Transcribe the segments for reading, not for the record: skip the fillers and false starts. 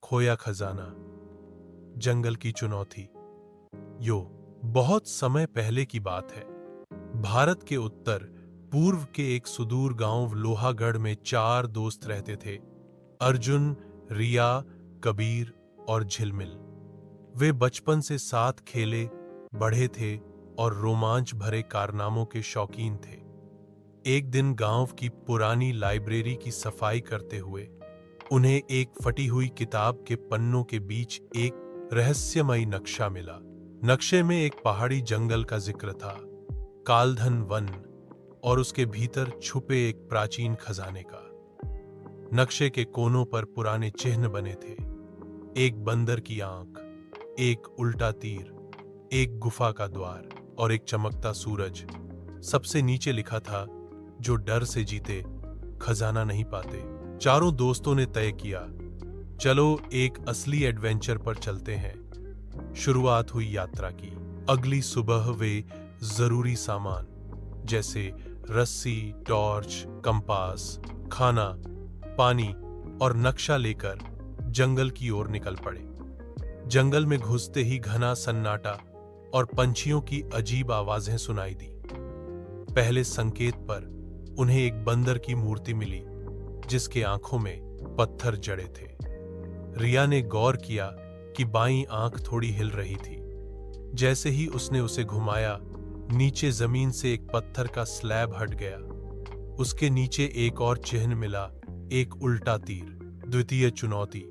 खोया खजाना, जंगल की चुनौती। यो बहुत समय पहले की बात है। भारत के उत्तर पूर्व के एक सुदूर गांव लोहागढ़ में 4 दोस्त रहते थे। अर्जुन, रिया, कबीर और झिलमिल। वे बचपन से साथ खेले बढ़े थे और रोमांच भरे कारनामों के शौकीन थे। एक दिन गांव की पुरानी लाइब्रेरी की सफाई करते हुए उन्हें एक फटी हुई किताब के पन्नों के बीच एक रहस्यमयी नक्शा मिला। नक्शे में एक पहाड़ी जंगल का जिक्र था, कालधन वन, और उसके भीतर छुपे एक प्राचीन खजाने का। नक्शे के कोनों पर पुराने चिन्ह बने थे, एक बंदर की आंख, एक उल्टा तीर, एक गुफा का द्वार और एक चमकता सूरज। सबसे नीचे लिखा था, जो डर से जीते खजाना नहीं पाते। चारों दोस्तों ने तय किया, चलो एक असली एडवेंचर पर चलते हैं। शुरुआत हुई यात्रा की। अगली सुबह वे जरूरी सामान जैसे रस्सी, टॉर्च, कंपास, खाना, पानी और नक्शा लेकर जंगल की ओर निकल पड़े। जंगल में घुसते ही घना सन्नाटा और पंछियों की अजीब आवाजें सुनाई दी। पहले संकेत पर उन्हें एक बंदर की मूर्ति मिली, जिसके आंखों में पत्थर जड़े थे। रिया ने गौर किया कि बाईं आंख थोड़ी हिल रही थी। जैसे ही उसने उसे घुमाया, नीचे जमीन से एक पत्थर का स्लैब हट गया। उसके नीचे एक और चिन्ह मिला, एक उल्टा तीर। द्वितीय चुनौती,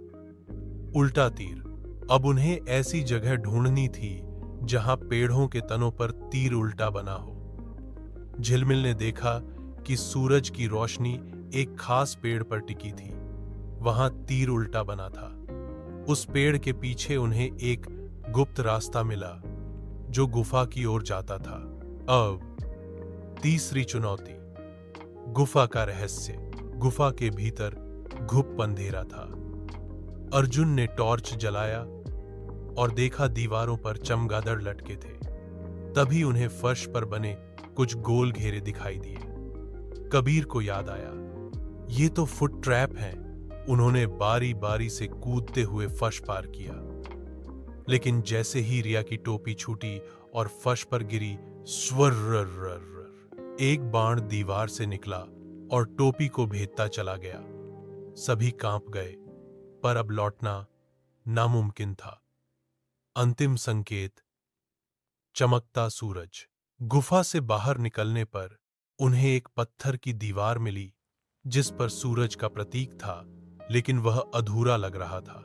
उल्टा तीर। अब उन्हें ऐसी जगह ढूंढनी थी जहां पेड़ों के तनों पर तीर उल्टा बना हो। झिलमिल ने देखा कि सूरज की रोशनी एक खास पेड़ पर टिकी थी। वहां तीर उल्टा बना था। उस पेड़ के पीछे उन्हें एक गुप्त रास्ता मिला जो गुफा की ओर जाता था। अब तीसरी चुनौती, गुफा का रहस्य। गुफा के भीतर घुप अंधेरा था। अर्जुन ने टॉर्च जलाया और देखा दीवारों पर चमगादड़ लटके थे। तभी उन्हें फर्श पर बने कुछ गोल घेरे दिखाई दिए। कबीर को याद आया, ये तो फुट ट्रैप हैं। उन्होंने बारी बारी से कूदते हुए फर्श पार किया। लेकिन जैसे ही रिया की टोपी छूटी और फर्श पर गिरी, स्वर्र, एक बाण दीवार से निकला और टोपी को भेदता चला गया। सभी कांप गए, पर अब लौटना नामुमकिन था। अंतिम संकेत, चमकता सूरज। गुफा से बाहर निकलने पर उन्हें एक पत्थर की दीवार मिली जिस पर सूरज का प्रतीक था, लेकिन वह अधूरा लग रहा था।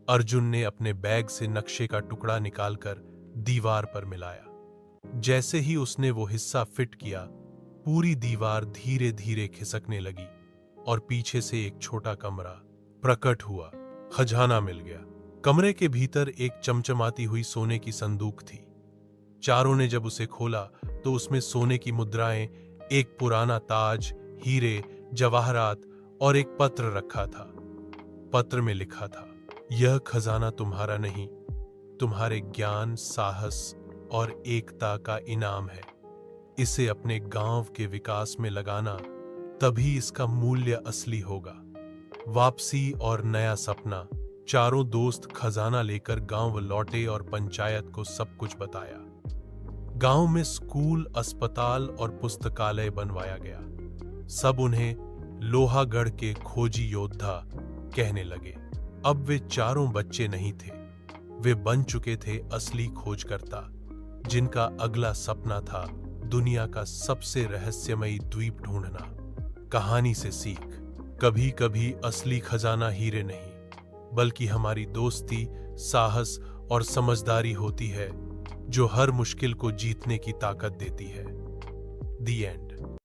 अर्जुन ने अपने बैग से नक्शे का टुकड़ा निकालकर दीवार पर मिलाया। जैसे ही उसने वो हिस्सा फिट किया, पूरी दीवार धीरे धीरे खिसकने लगी और पीछे से एक छोटा कमरा प्रकट हुआ। खजाना मिल गया। कमरे के भीतर एक चमचमाती हुई सोने की संदूक थी। चारों ने जब उसे खोला तो उसमें सोने की मुद्राएं, एक पुराना ताज, हीरे, जवाहरात और एक पत्र रखा था। पत्र में लिखा था, यह खजाना तुम्हारा नहीं, तुम्हारे ज्ञान, साहस और एकता का इनाम है। इसे अपने गांव के विकास में लगाना, तभी इसका मूल्य असली होगा। वापसी और नया सपना। चारों दोस्त खजाना लेकर गांव लौटे और पंचायत को सब कुछ बताया। गांव में स्कूल, अस्पताल और पुस्तकालय बनवाया गया। सब उन्हें लोहागढ़ के खोजी योद्धा कहने लगे। अब वे चारों बच्चे नहीं थे, वे बन चुके थे असली खोजकर्ता, जिनका अगला सपना था दुनिया का सबसे रहस्यमयी द्वीप ढूंढना। कहानी से सीख, कभी कभी असली खजाना हीरे नहीं, बल्कि हमारी दोस्ती, साहस और समझदारी होती है, जो हर मुश्किल को जीतने की ताकत देती है। दी एंड।